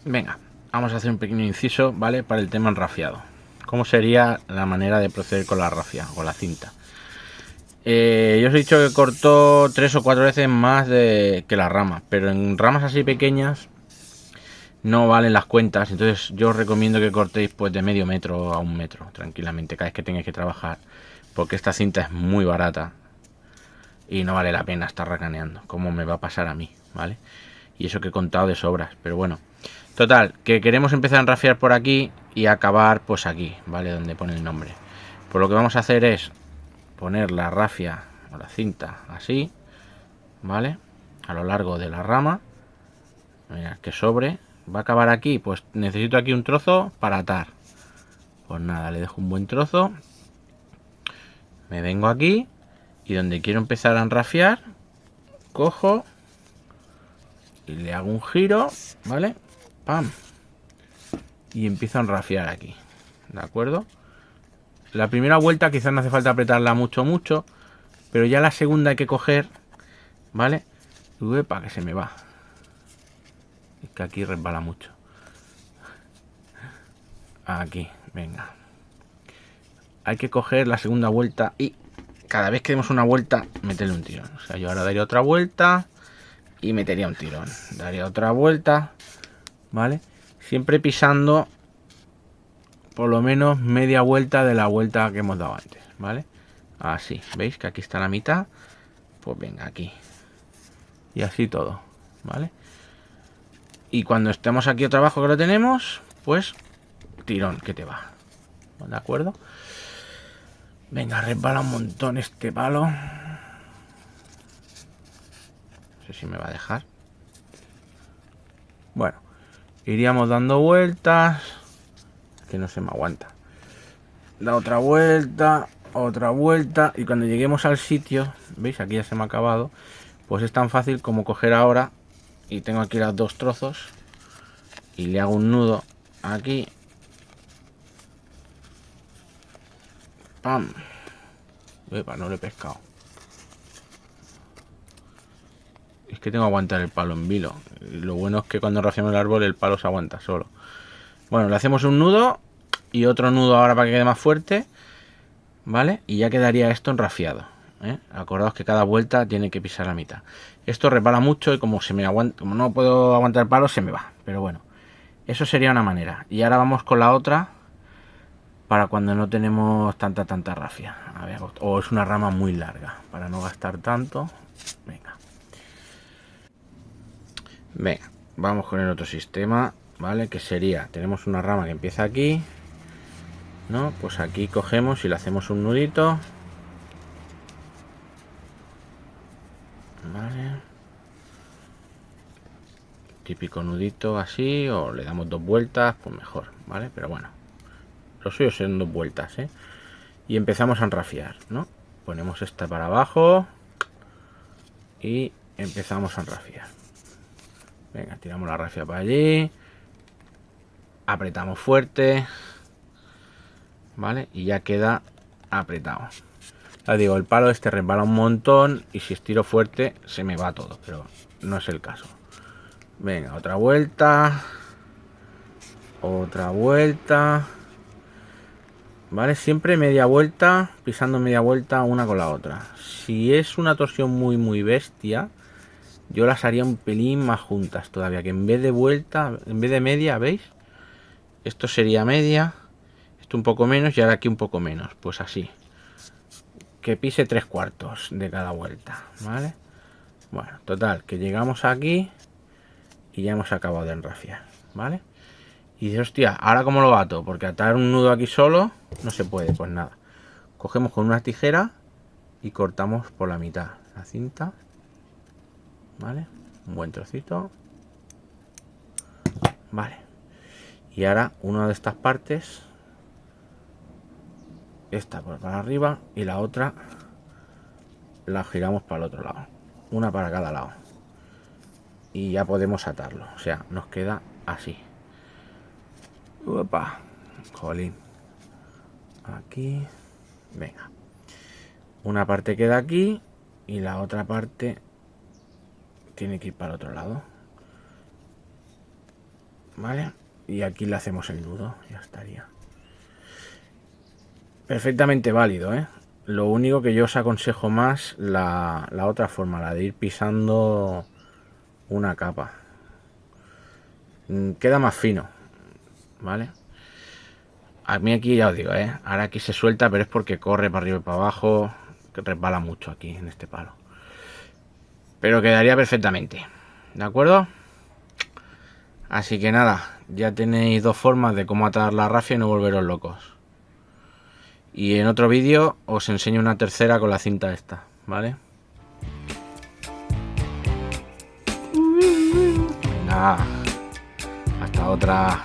Venga, vamos a hacer un pequeño inciso, ¿vale? Para el tema enrafiado. ¿Cómo sería la manera de proceder con la rafia o la cinta? Yo os he dicho que cortó 3 o 4 veces más que la rama, pero en ramas así pequeñas no valen las cuentas, entonces yo os recomiendo que cortéis pues de medio metro a 1 metro, tranquilamente, cada vez que tengáis que trabajar, porque esta cinta es muy barata y no vale la pena estar racaneando, como me va a pasar a mí, ¿vale? Y eso que he contado de sobras, pero bueno. Total, que queremos empezar a enrafiar por aquí y acabar pues aquí, ¿vale? Donde pone el nombre. Pues lo que vamos a hacer es poner la rafia o la cinta así, ¿vale? A lo largo de la rama. Mira, que sobre. Va a acabar aquí, pues necesito aquí un trozo para atar. Pues nada, le dejo un buen trozo. Me vengo aquí y donde quiero empezar a enrafiar, cojo y le hago un giro, ¿vale? ¡Pam! Y empiezo a enrafiar aquí, ¿de acuerdo? La primera vuelta quizás no hace falta apretarla mucho, pero ya la segunda hay que coger, ¿vale? Para que se me va. Es que aquí resbala mucho. Aquí, venga. Hay que coger la segunda vuelta y cada vez que demos una vuelta, meterle un tirón. O sea, yo ahora daría otra vuelta y metería un tirón. Daría otra vuelta, ¿vale? Siempre pisando por lo menos media vuelta de la vuelta que hemos dado antes, ¿vale? Así, ¿veis que aquí está la mitad? Pues venga, aquí. Y así todo, ¿vale? Y cuando estemos aquí otra abajo que lo tenemos, pues tirón, que te va. ¿De acuerdo? Venga, resbala un montón este palo. No sé si me va a dejar. Bueno, iríamos dando vueltas. Que no se me aguanta. Da otra vuelta, y cuando lleguemos al sitio, ¿veis? Aquí ya se me ha acabado. Pues es tan fácil como coger ahora y tengo aquí los dos trozos y le hago un nudo aquí. ¡Pam! Epa, no lo he pescado. Es que tengo que aguantar el palo en vilo. Lo bueno es que cuando raciamos el árbol el palo se aguanta solo. Bueno, le hacemos un nudo y otro nudo ahora para que quede más fuerte, ¿vale? Y ya quedaría esto enrafiado, ¿eh? Acordaos que cada vuelta tiene que pisar la mitad. Esto resbala mucho y como se me aguanta, como no puedo aguantar el palo, se me va. Pero bueno, eso sería una manera. Y ahora vamos con la otra para cuando no tenemos tanta rafia. A ver, o es una rama muy larga para no gastar tanto. Venga. Venga, vamos con el otro sistema, ¿vale? Que sería, tenemos una rama que empieza aquí, ¿no? Pues aquí cogemos y le hacemos un nudito, ¿vale? Típico nudito así, o le damos 2 vueltas, pues mejor, ¿vale? Pero bueno, lo suyo son 2 vueltas, ¿eh? Y empezamos a enrafiar, ¿no? Ponemos esta para abajo y empezamos a enrafiar. Venga, tiramos la rafia para allí, apretamos fuerte, ¿vale? Y ya queda apretado. Ya digo, el palo este resbala un montón y si estiro fuerte se me va todo, pero no es el caso. Venga, otra vuelta, ¿vale? Siempre media vuelta, pisando media vuelta una con la otra. Si es una torsión muy bestia, yo las haría un pelín más juntas todavía, que en vez de vuelta, en vez de media, ¿veis? Esto sería media, esto un poco menos y ahora aquí un poco menos, pues así. Que pise 3/4 de cada vuelta, ¿vale? Bueno, total, que llegamos aquí y ya hemos acabado de enrafiar, ¿vale? Y dices, hostia, ¿ahora cómo lo ato? Porque atar un nudo aquí solo no se puede, pues nada. Cogemos con una tijera y cortamos por la mitad la cinta, ¿vale? Un buen trocito, ¿vale? Y ahora una de estas partes, esta para arriba y la otra la giramos para el otro lado, una para cada lado. Y ya podemos atarlo, o sea, nos queda así. Uepa, jolín. Aquí, venga. Una parte queda aquí y la otra parte tiene que ir para el otro lado. ¿vale? Y aquí le hacemos el nudo, ya estaría. Perfectamente válido, ¿eh? Lo único que yo os aconsejo más la otra forma, la de ir pisando una capa. Queda más fino, ¿vale? A mí aquí ya os digo, ahora aquí se suelta, pero es porque corre para arriba y para abajo, que resbala mucho aquí en este palo. Pero quedaría perfectamente, ¿de acuerdo? Así que nada, ya tenéis dos formas de cómo atar la rafia y no volveros locos. Y en otro vídeo os enseño una tercera con la cinta esta, ¿vale? Venga, hasta otra.